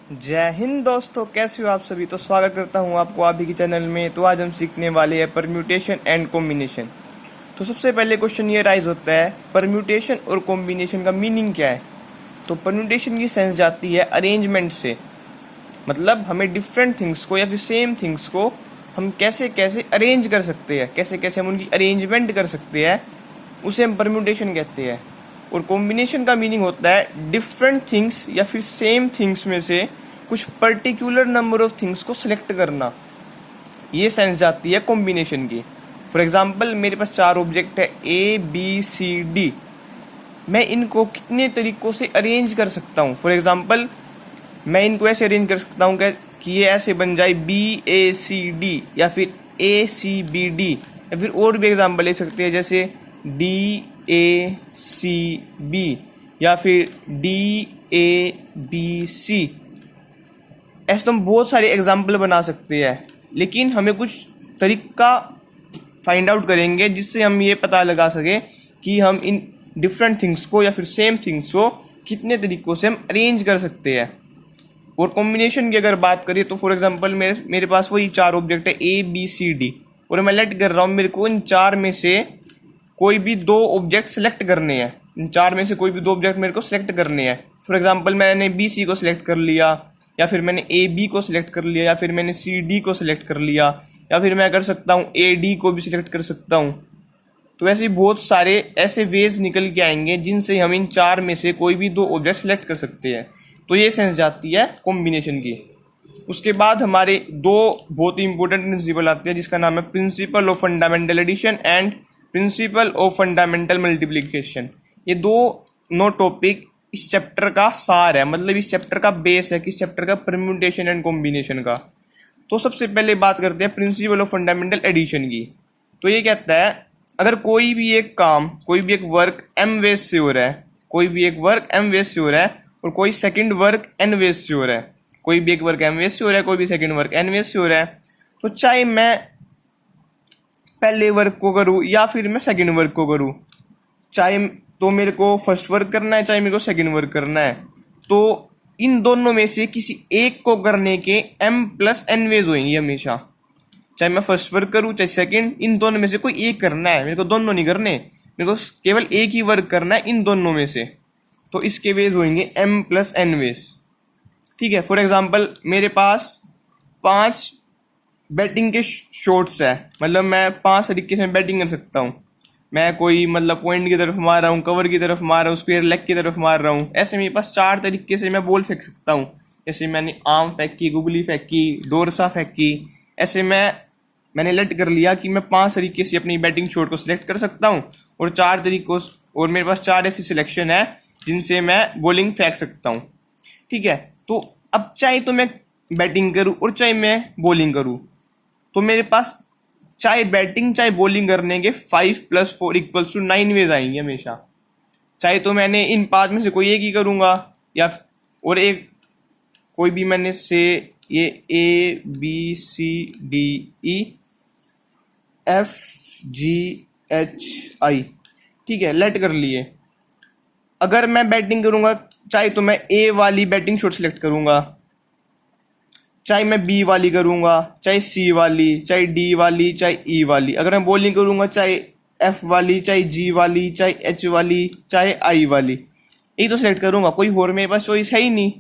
जय हिंद दोस्तों, कैसे हो आप सभी। तो स्वागत करता हूं आपको आप ही के चैनल में। तो आज हम सीखने वाले हैं परम्यूटेशन एंड कॉम्बिनेशन। तो सबसे पहले क्वेश्चन ये राइज होता है, परम्यूटेशन और कॉम्बिनेशन का मीनिंग क्या है। तो परम्यूटेशन की सेंस जाती है अरेंजमेंट से, मतलब हमें डिफरेंट थिंग्स को या फिर सेम थिंग्स को हम कैसे कैसे अरेंज कर सकते हैं, कैसे कैसे हम उनकी अरेंजमेंट कर सकते हैं, उसे हम परम्यूटेशन कहते हैं। और कॉम्बिनेशन का मीनिंग होता है डिफरेंट थिंग्स या फिर सेम थिंग्स में से कुछ पर्टिकुलर नंबर ऑफ थिंग्स को सिलेक्ट करना। ये सेंस जाती है कॉम्बिनेशन की। फॉर एग्जाम्पल, मेरे पास 4 ऑब्जेक्ट है A B C D। मैं इनको कितने तरीकों से अरेंज कर सकता हूँ। फॉर एग्जाम्पल, मैं इनको ऐसे अरेंज कर सकता हूँ कि ये ऐसे बन जाए BACD या फिर ACBD, या फिर और भी एग्जाम्पल ले सकते हैं जैसे DACB या फिर DABC। ऐसे तो हम बहुत सारे एग्जाम्पल बना सकते हैं, लेकिन हमें कुछ तरीका फाइंड आउट करेंगे जिससे हम ये पता लगा सकें कि हम इन डिफरेंट थिंग्स को या फिर सेम थिंग्स को कितने तरीकों से हम अरेंज कर सकते हैं। और कॉम्बिनेशन की अगर बात करें तो फॉर एग्जांपल मेरे पास वही 4 ऑब्जेक्ट है ABCD, और मैं लेट कर रहा हूँ मेरे को इन 4 में से कोई भी 2 ऑब्जेक्ट सेलेक्ट करने हैं। इन 4 में से कोई भी 2 ऑब्जेक्ट मेरे को सिलेक्ट करने हैं। फॉर एग्जांपल, मैंने BC को सिलेक्ट कर लिया, या फिर मैंने AB को सिलेक्ट कर लिया, या फिर मैंने CD को सिलेक्ट कर लिया, या फिर मैं कर सकता हूँ AD को भी सिलेक्ट कर सकता हूँ। तो ऐसे बहुत सारे ऐसे वेज निकल के आएंगे जिनसे हम इन 4 में से कोई भी 2 ऑब्जेक्ट सेलेक्ट कर सकते हैं। तो ये सेंस जाती है कॉम्बिनेशन की। उसके बाद हमारे 2 बहुत ही इंपॉर्टेंट प्रिंसिपल आते हैं, जिसका नाम है principle of fundamental addition and principle of fundamental multiplication. ये दोनों टॉपिक इस चैप्टर का सार है, मतलब इस चैप्टर का बेस है, किस चैप्टर का, परम्यूटेशन एंड कॉम्बिनेशन का। तो सबसे पहले बात करते हैं प्रिंसिपल ऑफ फंडामेंटल एडिशन की। तो ये कहता है, अगर कोई भी एक काम, कोई भी एक वर्क m वेज से हो रहा है, कोई भी एक वर्क m वेज से हो रहा है, और कोई सेकंड वर्क n वेज से हो रहा है, कोई भी एक वर्क m वेज से हो रहा है, कोई भी सेकंड वर्क n वेज से हो रहा है, तो चाहे मैं पहले वर्क को करूँ या फिर मैं सेकंड वर्क को करूँ, चाहे तो मेरे को फर्स्ट वर्क करना है, चाहे मेरे को सेकंड वर्क करना है, तो इन दोनों में से किसी एक को करने के m+n वेज होंगे हमेशा। चाहे मैं फर्स्ट वर्क करूँ चाहे सेकंड, इन दोनों में से कोई एक करना है, मेरे को दोनों नहीं करने, मेरे को केवल एक ही वर्क करना है इन दोनों में से। तो इसके वेज होंगे m+n वेज। ठीक है। फॉर एग्जाम्पल, मेरे पास 5 बैटिंग के शॉट्स है, मतलब मैं 5 तरीके से बैटिंग कर सकता हूँ। मैं कोई मतलब पॉइंट की तरफ मार रहा हूँ, कवर की तरफ मार रहा हूँ, स्क्वायर लेग की तरफ मार रहा हूँ। ऐसे मेरे पास 4 तरीके से मैं बॉल फेंक सकता हूँ। जैसे मैंने आर्म फेंकी, गुगली फेंकी, डोरसा फेंकी। ऐसे मैंने लेट कर लिया कि मैं 5 तरीके से अपनी बैटिंग शॉट को सिलेक्ट कर सकता हूँ, और 4 तरीकों, और मेरे पास 4 ऐसी सिलेक्शन है जिनसे मैं बॉलिंग फेंक सकता हूँ। ठीक है। तो अब चाहे तो मैं बैटिंग करूँ और चाहे मैं बॉलिंग करूँ, तो मेरे पास चाहे बैटिंग चाहे बॉलिंग करने के 5 + 4 = 9 वेज आएंगे हमेशा। चाहे तो मैंने इन 5 में से कोई एक ही करूँगा, या और एक कोई भी मैंने से ये ABCDEFGHI, ठीक है, लेट कर लिए। अगर मैं बैटिंग करूँगा, चाहे तो मैं A वाली बैटिंग शॉट सेलेक्ट करूँगा, चाहे मैं B वाली करूँगा, चाहे C वाली, चाहे D वाली, चाहे E वाली। अगर मैं बॉलिंग करूँगा, चाहे F वाली, चाहे G वाली, चाहे H वाली, चाहे I वाली, यही तो सेलेक्ट करूँगा। कोई और मेरे पास चॉइस है ही नहीं।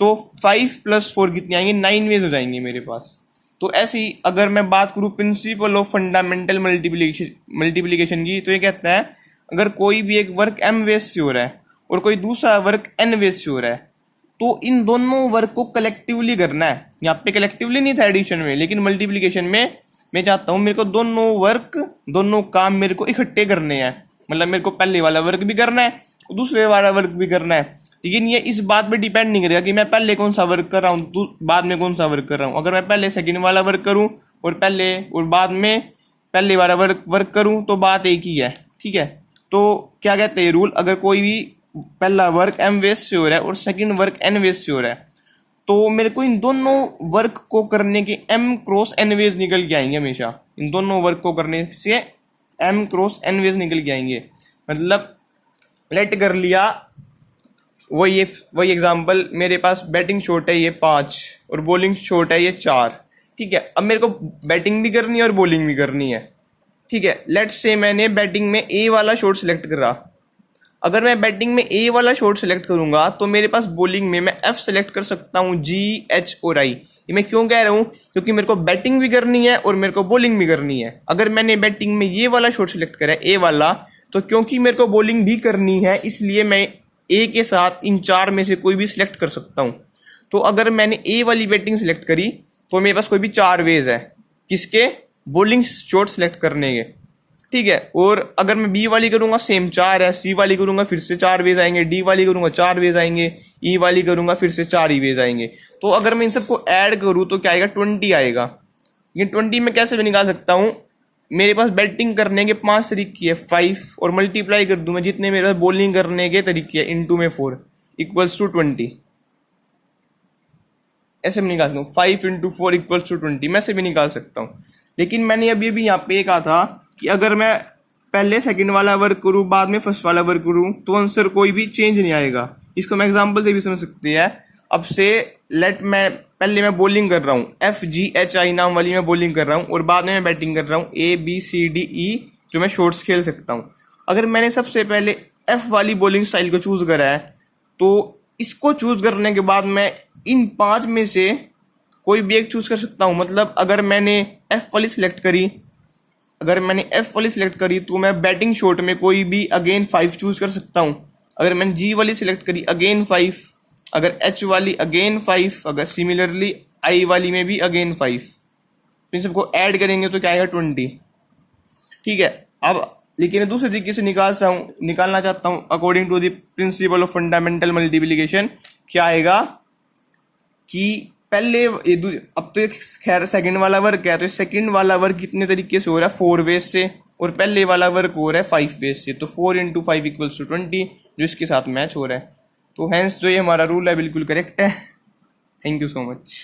तो 5 + 4 कितने आएंगे, 9 वेज हो जाएंगे मेरे पास। तो ऐसे ही अगर मैं बात करूँ प्रिंसिपल ऑफ फंडामेंटल मल्टीप्लिकेशन की, तो ये कहता है, अगर कोई भी एक वर्क m वेज से हो रहा है और कोई दूसरा वर्क n वेज से हो रहा है, तो इन दोनों वर्क को कलेक्टिवली करना है। यहाँ पे कलेक्टिवली नहीं था एडिशन में, लेकिन मल्टीप्लिकेशन में मैं चाहता हूँ मेरे को दोनों काम मेरे को इकट्ठे करने हैं। मतलब मेरे को पहले वाला वर्क भी करना है, दूसरे वाला वर्क भी करना है। लेकिन ये इस बात पे डिपेंड नहीं करेगा कि मैं पहले कौन सा वर्क कर रहा हूँ, बाद में कौन सा वर्क कर रहा हूँ। अगर मैं पहले सेकंड वाला वर्क करूँ और बाद में पहले वाला वर्क करूँ, तो बात एक ही है। ठीक है। तो क्या कहते हैं रूल, अगर कोई भी पहला वर्क m वेज से हो रहा है और सेकंड वर्क n वेज से हो रहा है, तो मेरे को इन दोनों वर्क को करने के m×n वेज निकल के आएंगे हमेशा। इन दोनों वर्क को करने से m×n वेज निकल के आएंगे। मतलब लेट कर लिया, वही एग्जांपल, मेरे पास बैटिंग शॉट है ये 5 और बॉलिंग शॉट है ये 4। ठीक है, अब मेरे को बैटिंग भी करनी है और बॉलिंग भी करनी है। ठीक है, लेट्स से मैंने बैटिंग में ए वाला शॉट सेलेक्ट करा। अगर मैं बैटिंग में ए वाला शॉट सेलेक्ट करूंगा तो मेरे पास बॉलिंग में मैं एफ सेलेक्ट कर सकता हूँ, जी, एच और आई। ये मैं क्यों कह रहा हूँ? क्योंकि मेरे को बैटिंग भी करनी है और मेरे को बॉलिंग भी करनी है। अगर मैंने बैटिंग में ये वाला शॉट सेलेक्ट करा है, ए वाला, तो क्योंकि मेरे को बॉलिंग भी करनी है इसलिए मैं ए के साथ इन 4 में से कोई भी सिलेक्ट कर सकता हूँ। तो अगर मैंने ए वाली बैटिंग सेलेक्ट करी तो मेरे पास कोई भी 4 वेज है किसके, बॉलिंग शॉट सेलेक्ट करने के। ठीक है, और अगर मैं बी वाली करूंगा सेम 4 है, सी वाली करूंगा फिर से 4 वेज आएंगे, डी वाली करूंगा 4 वेज आएंगे, ई वाली करूंगा फिर से 4 ही वेज आएंगे। तो अगर मैं इन सबको ऐड करूं तो क्या आएगा, 20 आएगा। लेकिन 20 में कैसे भी निकाल सकता हूं, मेरे पास बैटिंग करने के 5 तरीके है, 5, और मल्टीप्लाई कर दूं मैं जितने मेरे पास बॉलिंग करने के तरीके है, इंटू में 4 इक्वल्स टू 20। ऐसे भी निकाल सकता हूँ, 5 इंटू 4 इक्वल्स टू 20, मैं ऐसे भी निकाल सकता हूँ। लेकिन मैंने अभी अभी यहाँ पे कहा था कि अगर मैं पहले सेकंड वाला वर्क करूँ बाद में फर्स्ट वाला वर्क करूँ तो आंसर कोई भी चेंज नहीं आएगा। इसको मैं एग्जांपल से भी समझ सकते हैं। अब से पहले मैं बॉलिंग कर रहा हूँ, एफ जी एच आई नाम वाली मैं बॉलिंग कर रहा हूँ, और बाद में मैं बैटिंग कर रहा हूँ, A B C D E, जो मैं शॉट्स खेल सकता हूँ। अगर मैंने सबसे पहले एफ वाली बॉलिंग स्टाइल को चूज करा है तो इसको चूज करने के बाद मैं इन 5 में से कोई भी एक चूज कर सकता हूँ। मतलब अगर मैंने एफ वाली सिलेक्ट करी तो मैं बैटिंग शॉट में कोई भी अगेन 5 चूज कर सकता हूँ। अगर मैंने जी वाली सिलेक्ट करी अगेन 5, अगर एच वाली अगेन 5, अगर सिमिलरली आई वाली में भी अगेन 5। इन सबको ऐड करेंगे तो क्या आएगा, 20। ठीक है, अब लेकिन दूसरे तरीके से निकालना चाहता हूँ according to the principle of fundamental multiplication. क्या आएगा कि पहले अब तो खैर सेकंड वाला वर्क है, तो सेकंड वाला वर्क कितने तरीके से हो रहा है, 4 वेज से, और पहले वाला वर्क हो रहा है 5 वेज से। तो 4 इंटू 5 इक्वल्स टू 20, जो इसके साथ मैच हो रहा है। तो हैंस जो ये हमारा रूल है बिल्कुल करेक्ट है। Thank you so much.